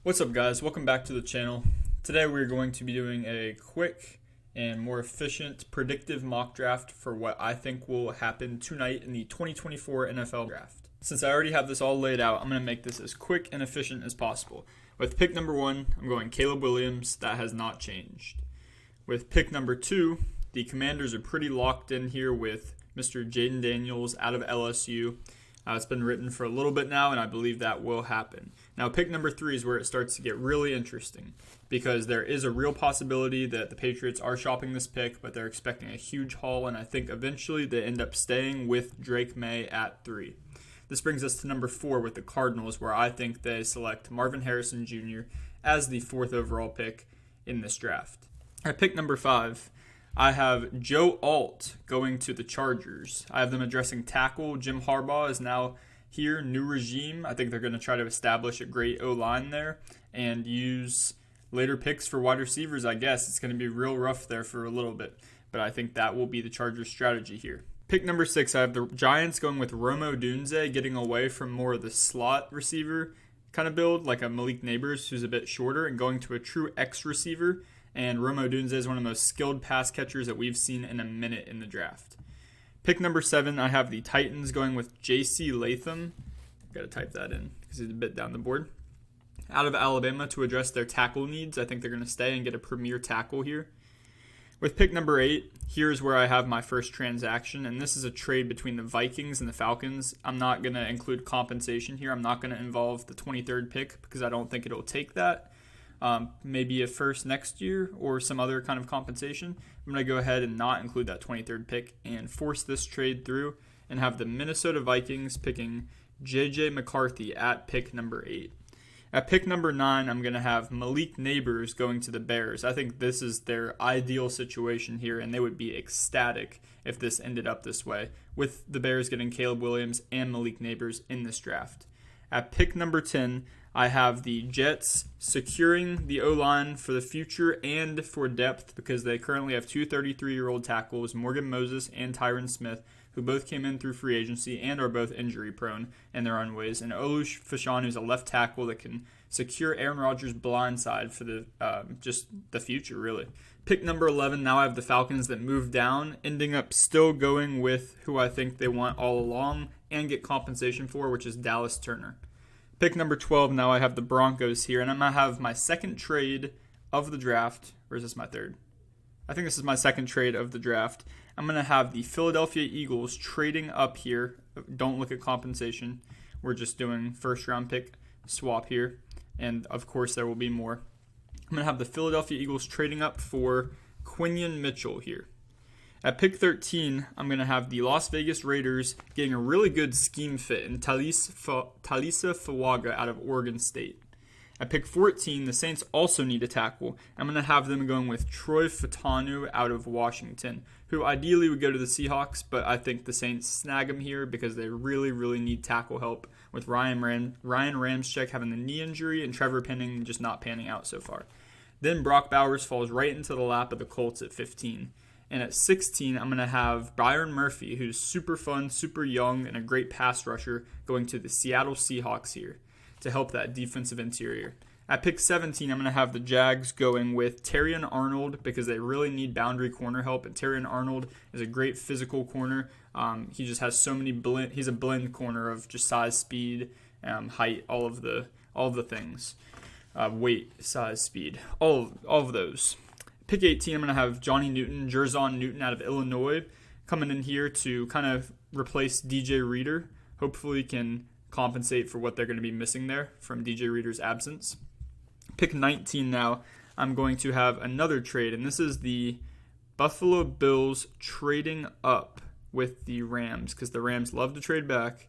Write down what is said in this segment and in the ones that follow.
What's up, guys? Welcome back to the channel. Today we're going to be doing a quick and more efficient predictive mock draft for what I think will happen tonight in the 2024 NFL draft. Since I already have this all laid out, I'm going to make this as quick and efficient as possible. With pick number 1, I'm going Caleb Williams. That has not changed. With pick number 2, the Commanders are pretty locked in here with Mr. Jaden Daniels out of LSU. It's been written for a little bit now, and I believe that will happen. Now, pick number 3 is where it starts to get really interesting because there is a real possibility that the Patriots are shopping this pick, but they're expecting a huge haul, and I think eventually they end up staying with Drake May at 3. This brings us to number 4 with the Cardinals, where I think they select Marvin Harrison Jr. as the 4th overall pick in this draft. At pick number 5, I have Joe Alt going to the Chargers. I have them addressing tackle. Jim Harbaugh is now here, new regime. I think they're going to try to establish a great O-line there and use later picks for wide receivers, I guess. It's going to be real rough there for a little bit, but I think that will be the Chargers' strategy here. Pick number 6, I have the Giants going with Rome Odunze, getting away from more of the slot receiver kind of build, like a Malik Neighbors, who's a bit shorter, and going to a true X receiver. And Rome Odunze is one of the most skilled pass catchers that we've seen in a minute in the draft. Pick number 7, I have the Titans going with J.C. Latham. Got to type that in because he's a bit down the board. Out of Alabama to address their tackle needs. I think they're going to stay and get a premier tackle here. With pick number 8, here's where I have my first transaction, and this is a trade between the Vikings and the Falcons. I'm not going to include compensation here. I'm not going to involve the 23rd pick because I don't think it'll take that. Maybe a first next year or some other kind of compensation. I'm going to go ahead and not include that 23rd pick and force this trade through and have the Minnesota Vikings picking J.J. McCarthy at pick number 8. At pick number 9, I'm going to have Malik Neighbors going to the Bears. I think this is their ideal situation here, and they would be ecstatic if this ended up this way, with the Bears getting Caleb Williams and Malik Neighbors in this draft. At pick number 10, I have the Jets securing the O-line for the future and for depth because they currently have two 33-year-old tackles, Morgan Moses and Tyron Smith, who both came in through free agency and are both injury-prone in their own ways. And Olush Fashan, who's a left tackle that can secure Aaron Rodgers' blind side for the just the future, really. Pick number 11, now I have the Falcons that moved down, ending up still going with who I think they want all along and get compensation for, which is Dallas Turner. Pick number 12, now I have the Broncos here, and I'm going to have my second trade of the draft. Or is this my third? I think this is my second trade of the draft. I'm going to have the Philadelphia Eagles trading up here. Don't look at compensation. We're just doing first round pick swap here, and of course there will be more. I'm going to have the Philadelphia Eagles trading up for Quinion Mitchell here. At pick 13, I'm going to have the Las Vegas Raiders getting a really good scheme fit in Talisa Fawaga out of Oregon State. At pick 14, the Saints also need a tackle. I'm going to have them going with Troy Fatanu out of Washington, who ideally would go to the Seahawks, but I think the Saints snag him here because they really, really need tackle help with Ryan Ramczyk having the knee injury and Trevor Penning just not panning out so far. Then Brock Bowers falls right into the lap of the Colts at 15. And at 16, I'm going to have Byron Murphy, who's super fun, super young, and a great pass rusher, going to the Seattle Seahawks here to help that defensive interior. At pick 17, I'm going to have the Jags going with Terrion Arnold because they really need boundary corner help, and Terrion Arnold is a great physical corner. He just has so many he's a blend corner of just size, speed, height, all of the things, weight, size, speed, all of those. Pick 18, I'm going to have Jerzon Newton out of Illinois coming in here to kind of replace DJ Reader. Hopefully can compensate for what they're going to be missing there from DJ Reader's absence. Pick 19 now, I'm going to have another trade, and this is the Buffalo Bills trading up with the Rams because the Rams love to trade back.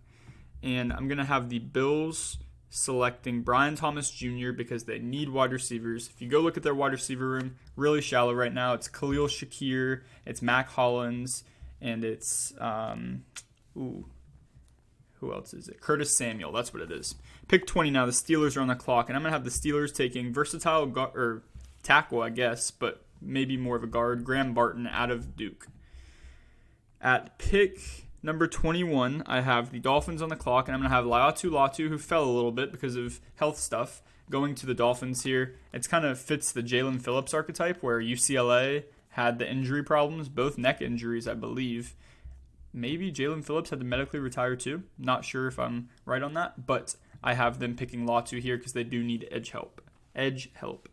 And I'm going to have the Bills selecting Brian Thomas Jr. because they need wide receivers. If you go look at their wide receiver room, really shallow right now. It's Khalil Shakir, it's Mac Hollins, and it's who else is it? Curtis Samuel. That's what it is. Pick 20 now. The Steelers are on the clock, and I'm gonna have the Steelers taking versatile tackle, I guess, but maybe more of a guard, Graham Barton out of Duke. At pick number 21, I have the Dolphins on the clock, and I'm going to have Laiatu Latu, who fell a little bit because of health stuff, going to the Dolphins here. It's kind of fits the Jalen Phillips archetype where UCLA had the injury problems, both neck injuries, I believe. Maybe Jalen Phillips had to medically retire too. Not sure if I'm right on that, but I have them picking Latu here because they do need edge help.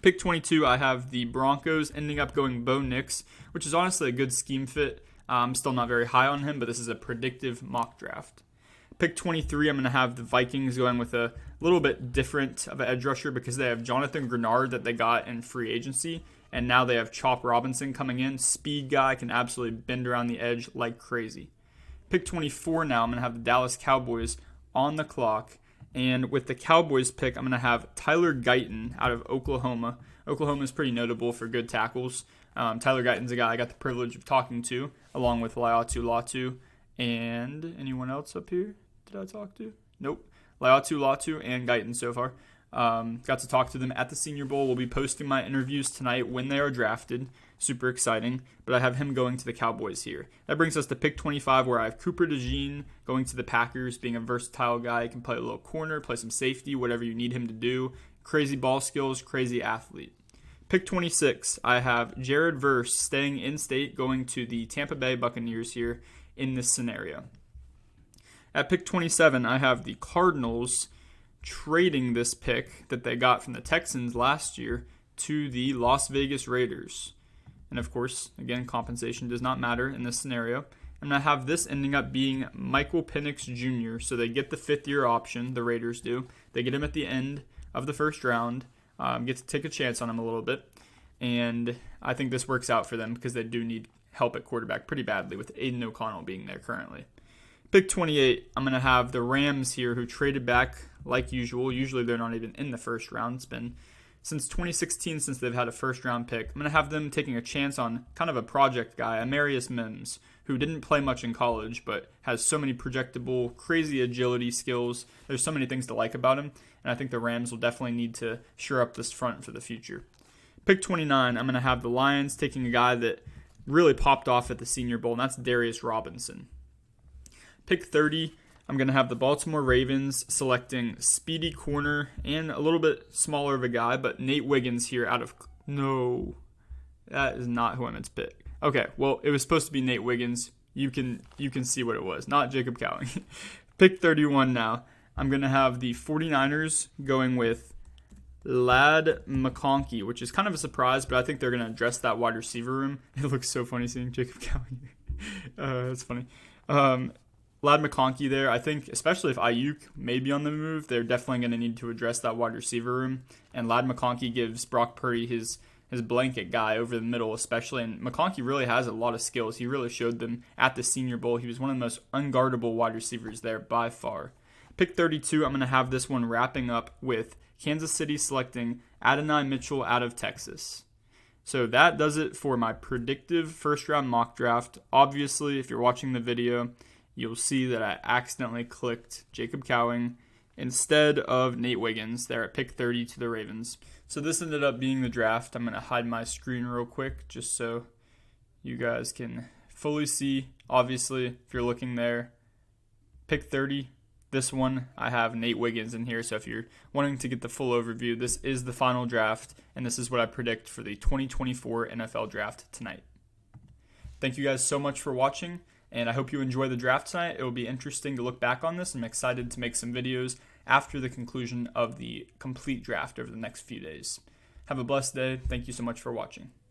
Pick 22, I have the Broncos ending up going Bo Nix, which is honestly a good scheme fit. I'm still not very high on him, but this is a predictive mock draft. Pick 23, I'm going to have the Vikings going with a little bit different of an edge rusher because they have Jonathan Grenard that they got in free agency, and now they have Chop Robinson coming in. Speed guy, can absolutely bend around the edge like crazy. Pick 24 now, I'm going to have the Dallas Cowboys on the clock, and with the Cowboys pick, I'm going to have Tyler Guyton out of Oklahoma. Oklahoma is pretty notable for good tackles. Tyler Guyton's a guy I got the privilege of talking to, along with Laiatu Latu, and anyone else up here did I talk to? Nope. Laiatu Latu and Guyton so far. Got to talk to them at the Senior Bowl. We'll be posting my interviews tonight when they are drafted. Super exciting. But I have him going to the Cowboys here. That brings us to pick 25, where I have Cooper DeJean going to the Packers, being a versatile guy. He can play a little corner, play some safety, whatever you need him to do. Crazy ball skills, crazy athlete. Pick 26, I have Jared Verse staying in state, going to the Tampa Bay Buccaneers here in this scenario. At pick 27, I have the Cardinals trading this pick that they got from the Texans last year to the Las Vegas Raiders. And of course, again, compensation does not matter in this scenario. I'm going to have this ending up being Michael Penix Jr. So they get the 5th-year option, the Raiders do. They get him at the end of the first round, get to take a chance on him a little bit. And I think this works out for them because they do need help at quarterback pretty badly with Aiden O'Connell being there currently. Pick 28, I'm going to have the Rams here who traded back like usual. Usually they're not even in the first round. It's been since 2016 since they've had a first-round pick. I'm going to have them taking a chance on kind of a project guy, Amarius Mims, who didn't play much in college but has so many projectable, crazy agility skills. There's so many things to like about him, and I think the Rams will definitely need to shore up this front for the future. Pick 29, I'm going to have the Lions taking a guy that really popped off at the Senior Bowl, and that's Darius Robinson. Pick 30, I'm going to have the Baltimore Ravens selecting speedy corner and a little bit smaller of a guy, but Nate Wiggins here out of... No, that is not who I meant to pick. Okay, well, it was supposed to be Nate Wiggins. You can see what it was, not Jacob Cowing. Pick 31 now. I'm going to have the 49ers going with Ladd McConkey, which is kind of a surprise, but I think they're going to address that wide receiver room. It looks so funny seeing Jacob Cowing. That's funny. Ladd McConkey there, I think, especially if Ayuk may be on the move, they're definitely going to need to address that wide receiver room. And Ladd McConkey gives Brock Purdy his blanket guy over the middle especially. And McConkey really has a lot of skills. He really showed them at the Senior Bowl. He was one of the most unguardable wide receivers there by far. Pick 32, I'm going to have this one wrapping up with Kansas City selecting Adonai Mitchell out of Texas. So that does it for my predictive first-round mock draft. Obviously, if you're watching the video, you'll see that I accidentally clicked Jacob Cowing instead of Nate Wiggins there at pick 30 to the Ravens. So this ended up being the draft. I'm going to hide my screen real quick just so you guys can fully see. Obviously, if you're looking there, pick 30. This one, I have Nate Wiggins in here, so if you're wanting to get the full overview, this is the final draft, and this is what I predict for the 2024 NFL Draft tonight. Thank you guys so much for watching, and I hope you enjoy the draft tonight. It will be interesting to look back on this. I'm excited to make some videos after the conclusion of the complete draft over the next few days. Have a blessed day. Thank you so much for watching.